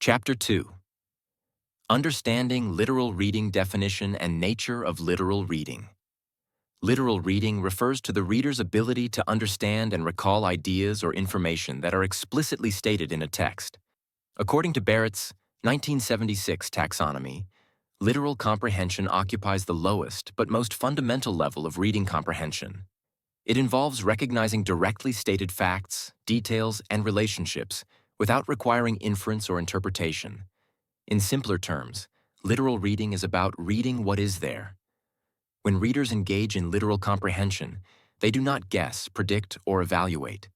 Chapter 2. Understanding literal reading definition and nature of literal reading. Literal reading refers to the reader's ability to understand and recall ideas or information that are explicitly stated in a text. According to Barrett's 1976 taxonomy, literal comprehension occupies the lowest but most fundamental level of reading comprehension. It involves recognizing directly stated facts, details, and relationships without requiring inference or interpretation. In simpler terms, literal reading is about reading what is there. When readers engage in literal comprehension, they do not guess, predict, or evaluate.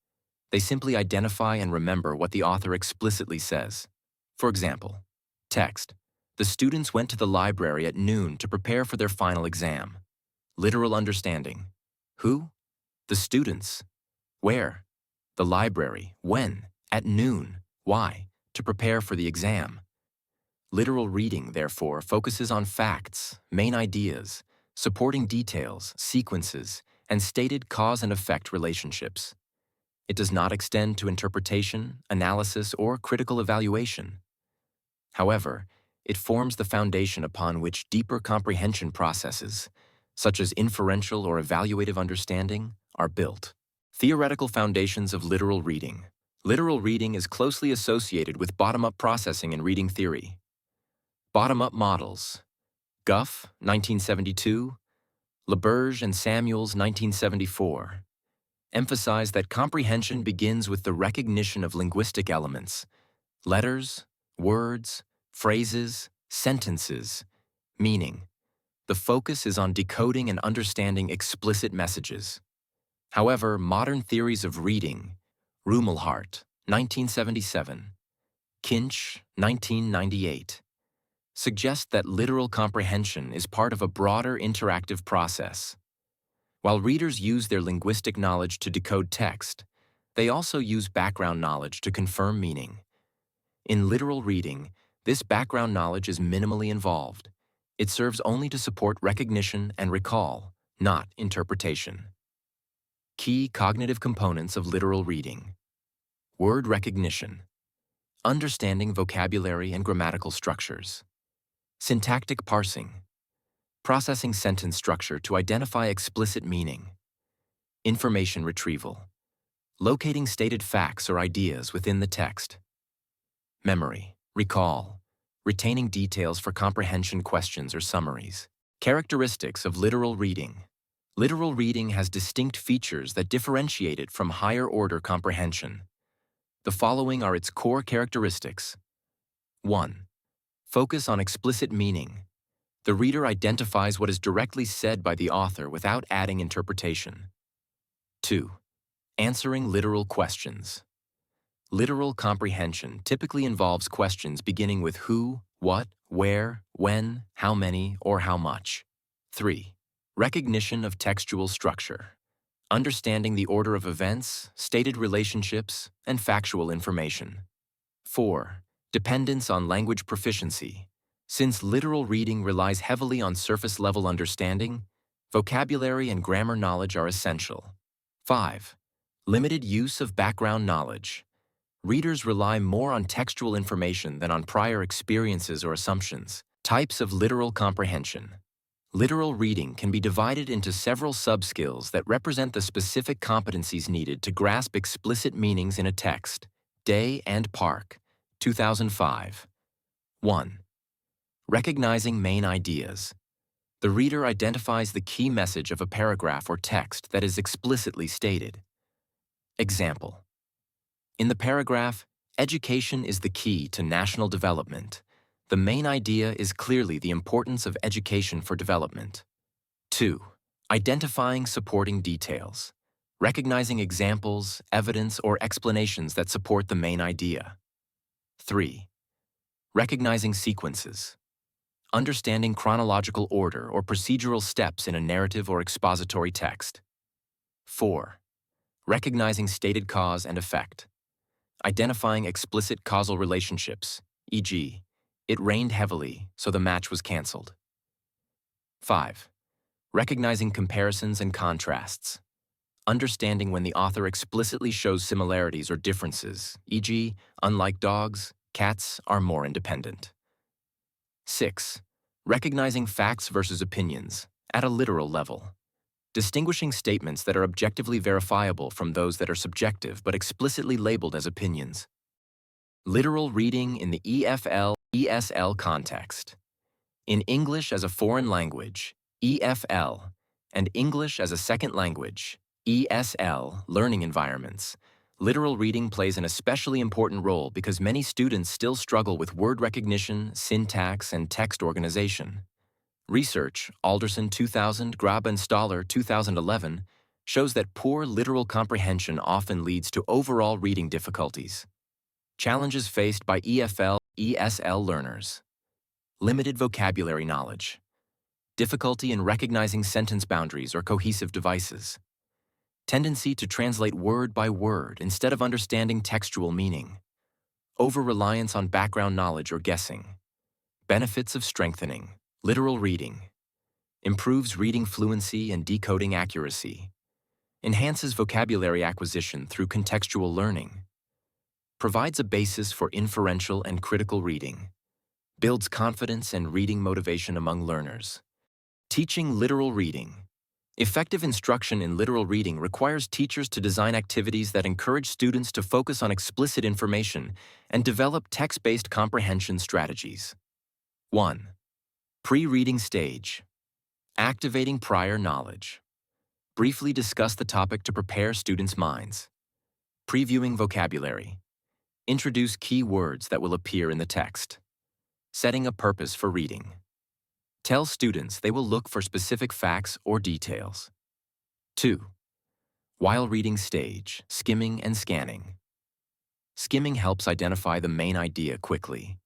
They simply identify and remember what the author explicitly says. For example, text: the students went to the library at noon to prepare for their final exam. Literal understanding: who? The students. Where? The library. When? At noon. Why? To prepare for the exam. Literal reading, therefore, focuses on facts, main ideas, supporting details, sequences, and stated cause and effect relationships. It does not extend to interpretation, analysis, or critical evaluation. However, it forms the foundation upon which deeper comprehension processes, such as inferential or evaluative understanding, are built. Theoretical foundations of literal reading. Literal reading is closely associated with bottom-up processing in reading theory. Bottom-up models: Guff, 1972, LaBerge and Samuels, 1974, emphasize that comprehension begins with the recognition of linguistic elements: letters, words, phrases, sentences, meaning. The focus is on decoding and understanding explicit messages. However, modern theories of reading, Rumelhart, 1977, Kinch, 1998, suggest that literal comprehension is part of a broader interactive process. While readers use their linguistic knowledge to decode text, they also use background knowledge to confirm meaning. In literal reading, this background knowledge is minimally involved. It serves only to support recognition and recall, not interpretation. Key cognitive components of literal reading: word recognition, understanding vocabulary and grammatical structures, syntactic parsing, processing sentence structure to identify explicit meaning, information retrieval, locating stated facts or ideas within the text, memory, recall, retaining details for comprehension questions or summaries. Characteristics of literal reading. Literal reading has distinct features that differentiate it from higher-order comprehension. The following are its core characteristics. 1. Focus on explicit meaning. The reader identifies what is directly said by the author without adding interpretation. 2. Answering literal questions. Literal comprehension typically involves questions beginning with who, what, where, when, how many, or how much. 3. Recognition of textual structure. Understanding the order of events, stated relationships, and factual information. 4. Dependence on language proficiency. Since literal reading relies heavily on surface-level understanding, vocabulary and grammar knowledge are essential. 5. Limited use of background knowledge. Readers rely more on textual information than on prior experiences or assumptions. Types of literal comprehension. Literal reading can be divided into several sub-skills that represent the specific competencies needed to grasp explicit meanings in a text. Day and Park, 2005. 1. Recognizing main ideas. The reader identifies the key message of a paragraph or text that is explicitly stated. Example: in the paragraph, "Education is the key to national development," the main idea is clearly the importance of education for development. 2. Identifying supporting details. Recognizing examples, evidence, or explanations that support the main idea. 3. Recognizing sequences. Understanding chronological order or procedural steps in a narrative or expository text. 4. Recognizing stated cause and effect. Identifying explicit causal relationships, e.g., it rained heavily, so the match was canceled. 5. Recognizing comparisons and contrasts. Understanding when the author explicitly shows similarities or differences, e.g., unlike dogs, Cats are more independent. 6. Recognizing facts versus opinions at a literal level. Distinguishing statements that are objectively verifiable from those that are subjective but explicitly labeled as opinions. Literal reading in the EFL/ESL context. In English as a foreign language, EFL, and English as a second language, ESL, learning environments, literal reading plays an especially important role because many students still struggle with word recognition, syntax, and text organization. Research, Alderson 2000, Grab and Stoller 2011, shows that poor literal comprehension often leads to overall reading difficulties. Challenges faced by EFL/ESL learners. Limited vocabulary knowledge. Difficulty in recognizing sentence boundaries or cohesive devices. Tendency to translate word by word instead of understanding textual meaning. Over-reliance on background knowledge or guessing. Benefits of strengthening. Literal reading. Improves reading fluency and decoding accuracy. Enhances vocabulary acquisition through contextual learning. Provides a basis for inferential and critical reading. Builds confidence and reading motivation among learners. Teaching literal reading. Effective instruction in literal reading requires teachers to design activities that encourage students to focus on explicit information and develop text-based comprehension strategies. 1. Pre-reading stage. Activating prior knowledge. Briefly discuss the topic to prepare students' minds. Previewing vocabulary. Introduce key words that will appear in the text. Setting a purpose for reading. Tell students they will look for specific facts or details. 2. While reading stage, skimming and scanning. Skimming helps identify the main idea quickly.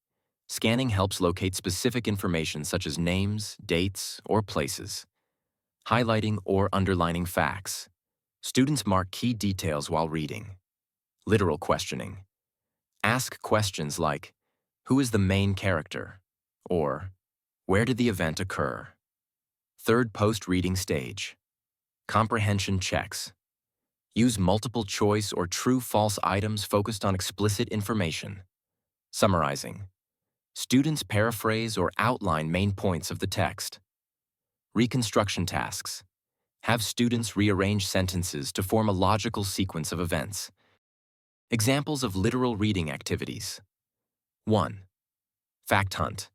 Scanning helps locate specific information such as names, dates, or places. Highlighting or underlining facts. Students mark key details while reading. Literal questioning. Ask questions like, who is the main character? Or, where did the event occur? 3rd post-reading stage. Comprehension checks. Use multiple choice or true-false items focused on explicit information. Summarizing. Students paraphrase or outline main points of the text. Reconstruction tasks. Have students rearrange sentences to form a logical sequence of events. Examples of literal reading activities. 1. Fact hunt.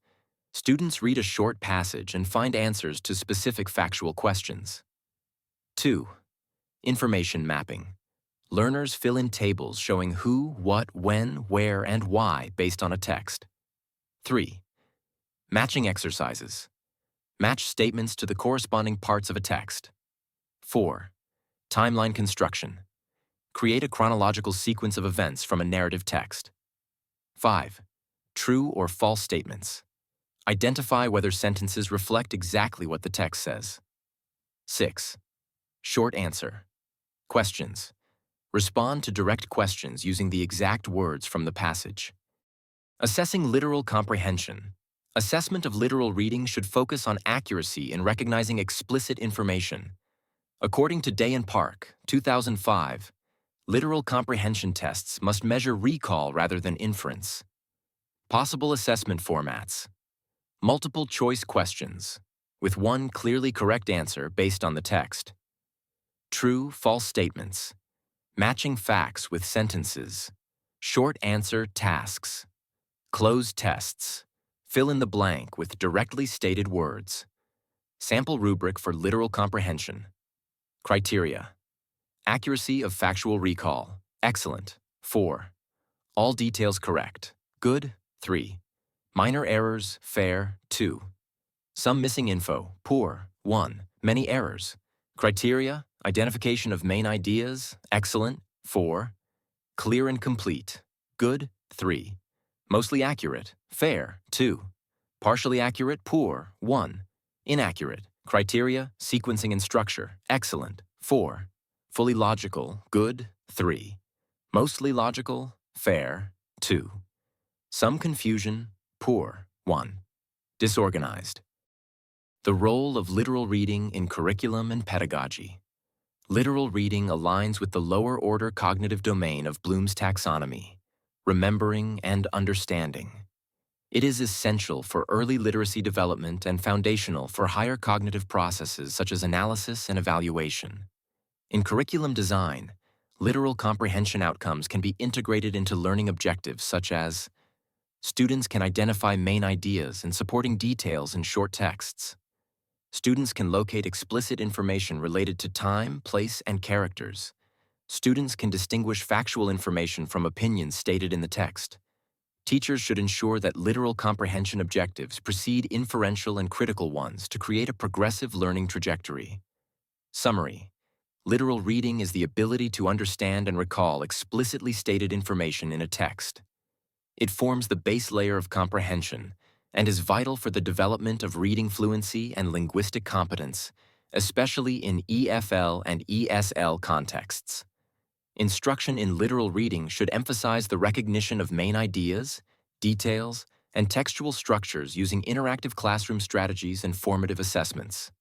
Students read a short passage and find answers to specific factual questions. 2. Information mapping. Learners fill in tables showing who, what, when, where, and why based on a text. 3. Matching exercises. Match statements to the corresponding parts of a text. 4. Timeline construction. Create a chronological sequence of events from a narrative text. 5. True or false statements. Identify whether sentences reflect exactly what the text says. 6. Short answer. Questions. Respond to direct questions using the exact words from the passage. Assessing literal comprehension. Assessment of literal reading should focus on accuracy in recognizing explicit information. According to Day and Park, 2005, literal comprehension tests must measure recall rather than inference. Possible assessment formats. Multiple choice questions, with one clearly correct answer based on the text. True, false statements. Matching facts with sentences. Short answer tasks. Closed tests. Fill in the blank with directly stated words. Sample rubric for literal comprehension. Criteria. Accuracy of factual recall. Excellent. 4. All details correct. Good. 3. Minor errors. Fair. 2. Some missing info. Poor. 1. Many errors. Criteria. Identification of main ideas. Excellent. 4. Clear and complete. Good. 3. Mostly accurate. Fair. 2. Partially accurate. Poor. 1. Inaccurate. Criteria, sequencing and structure. Excellent. 4. Fully logical. Good. 3. Mostly logical. Fair. 2. Some confusion. Poor. 1. Disorganized. The role of literal reading in curriculum and pedagogy. Literal reading aligns with the lower order cognitive domain of Bloom's taxonomy. remembering, and understanding. It is essential for early literacy development and foundational for higher cognitive processes such as analysis and evaluation. In curriculum design, literal comprehension outcomes can be integrated into learning objectives such as students can identify main ideas and supporting details in short texts. Students can locate explicit information related to time, place, and characters. Students can distinguish factual information from opinions stated in the text. Teachers should ensure that literal comprehension objectives precede inferential and critical ones to create a progressive learning trajectory. Summary: literal reading is the ability to understand and recall explicitly stated information in a text. It forms the base layer of comprehension and is vital for the development of reading fluency and linguistic competence, especially in EFL and ESL contexts. Instruction in literal reading should emphasize the recognition of main ideas, details, and textual structures using interactive classroom strategies and formative assessments.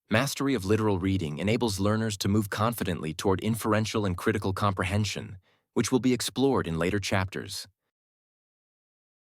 Mastery of literal reading enables learners to move confidently toward inferential and critical comprehension, which will be explored in later chapters.